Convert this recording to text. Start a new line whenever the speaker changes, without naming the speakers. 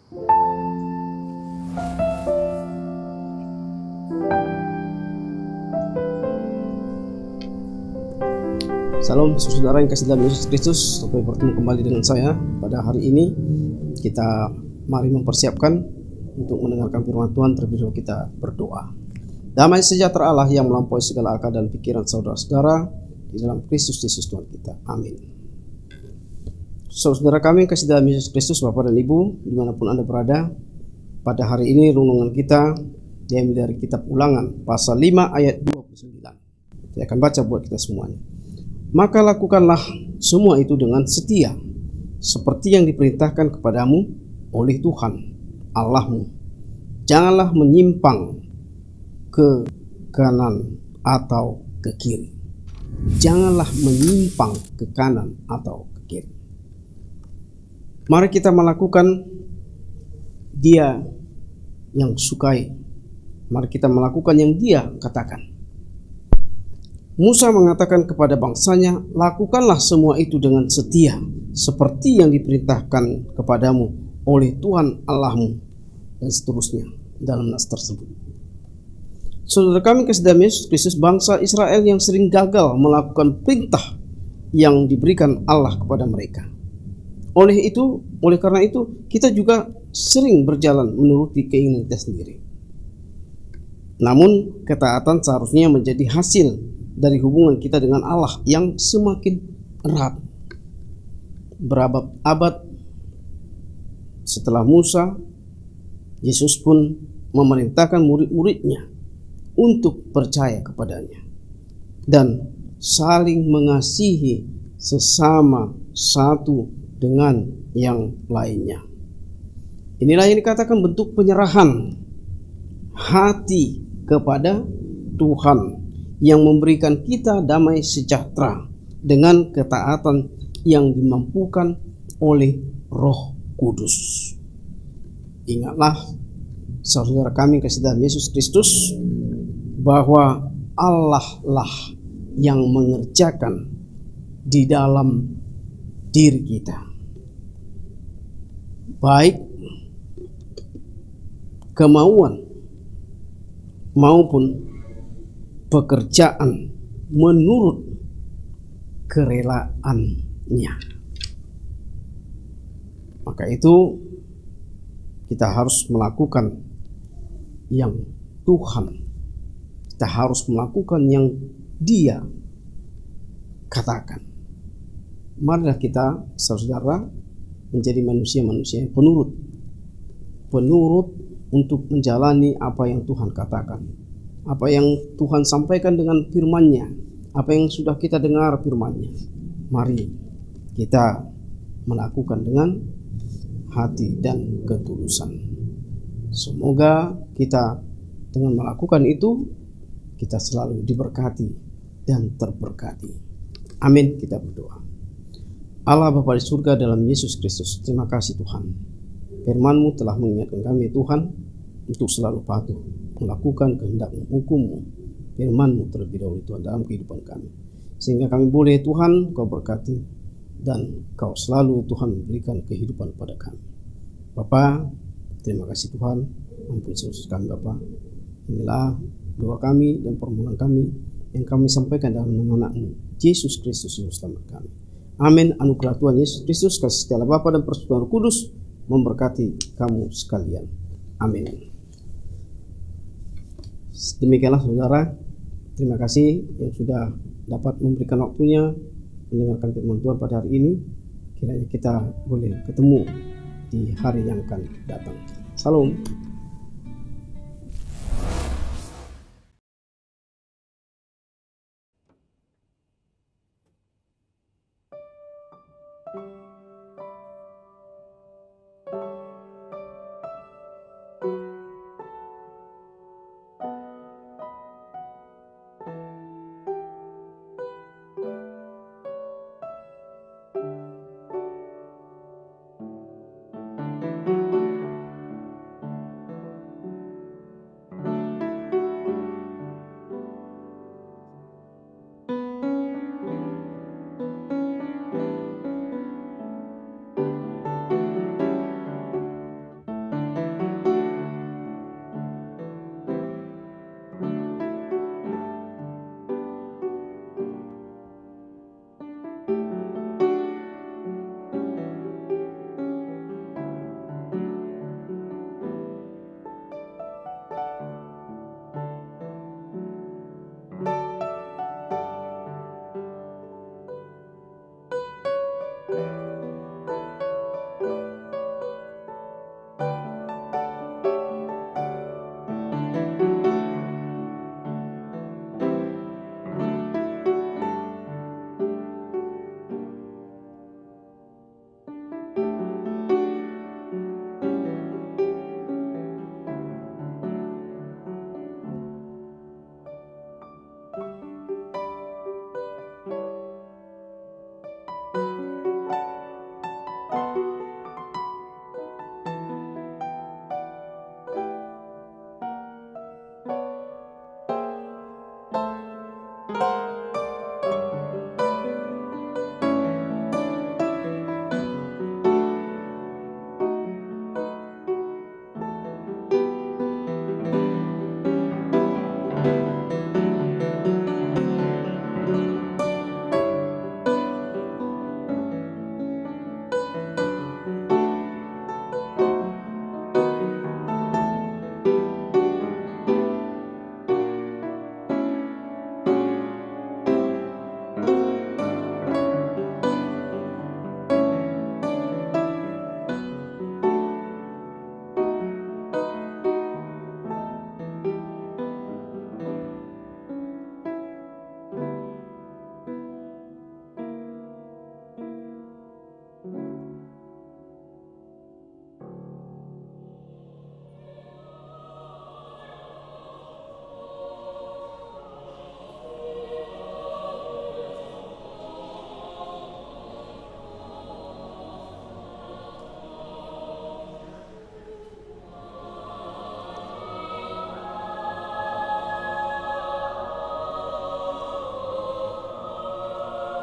Salam saudara yang kasih dalam Yesus Kristus. Sampai bertemu kembali dengan saya pada hari ini. Kita mari mempersiapkan untuk mendengarkan firman Tuhan. Terlebih dahulu kita berdoa. Damai sejahtera Allah yang melampaui segala akal dan pikiran saudara-saudara di dalam Kristus Yesus Tuhan kita. Amin. Saudara kami yang kasih dalam Yesus Kristus, Bapak dan Ibu, dimanapun Anda berada, pada hari ini renungan kita diambil dari kitab Ulangan pasal 5 ayat 29. Saya akan baca buat kita semuanya. Maka lakukanlah semua itu dengan setia, seperti yang diperintahkan kepadamu oleh Tuhan Allahmu. Janganlah menyimpang ke kanan atau ke kiri. Janganlah menyimpang ke kanan atau ke kiri. Mari kita melakukan Dia yang sukai. Mari kita melakukan yang Dia katakan. Musa mengatakan kepada bangsanya, lakukanlah semua itu dengan setia, seperti yang diperintahkan kepadamu oleh Tuhan Allahmu, dan seterusnya dalam nas tersebut. Saudara kami kasih dalam Yesus Kristus, bangsa Israel yang sering gagal melakukan perintah yang diberikan Allah kepada mereka. Oleh karena itu, kita juga sering berjalan menuruti keinginan kita sendiri. Namun, ketaatan seharusnya menjadi hasil dari hubungan kita dengan Allah yang semakin erat. Berabad-abad setelah Musa, Yesus pun memerintahkan murid-muridnya untuk percaya kepadanya dan saling mengasihi sesama satu dengan yang lainnya. Inilah yang dikatakan bentuk penyerahan hati kepada Tuhan yang memberikan kita damai sejahtera dengan ketaatan yang dimampukan oleh Roh Kudus. Ingatlah saudara kami kasih dalam Yesus Kristus, bahwa Allah lah yang mengerjakan di dalam diri kita, baik kemauan maupun pekerjaan menurut kerelaannya. Maka itu kita harus melakukan yang Tuhan, kita harus melakukan yang Dia katakan. Marilah kita saudara menjadi manusia-manusia yang penurut untuk menjalani apa yang Tuhan katakan, apa yang Tuhan sampaikan dengan firman-Nya, apa yang sudah kita dengar firman-Nya. Mari kita melakukan dengan hati dan ketulusan. Semoga kita dengan melakukan itu, kita selalu diberkati dan terberkati. Amin. Kita berdoa. Allah Bapa di surga, dalam Yesus Kristus, terima kasih Tuhan. Firman-Mu telah mengingatkan kami Tuhan untuk selalu patuh melakukan kehendak-Mu, hukum-Mu, firman-Mu terlebih dahulu Tuhan dalam kehidupan kami, sehingga kami boleh Tuhan Kau berkati dan Kau selalu Tuhan memberikan kehidupan pada kami. Bapa, terima kasih Tuhan, ampuni dosa kami Bapa. Inilah doa kami dan permohonan kami yang kami sampaikan dalam nama Anak-Mu Yesus Kristus Juru Selamat kami. Amin. Anugerah Tuhan Yesus Kristus, kasih setia Allah Bapa dan persekutuan Roh Kudus memberkati kamu sekalian. Amin. Demikianlah saudara, terima kasih yang sudah dapat memberikan waktunya mendengarkan firman Tuhan pada hari ini. Kiranya kita boleh ketemu di hari yang akan datang. Salam.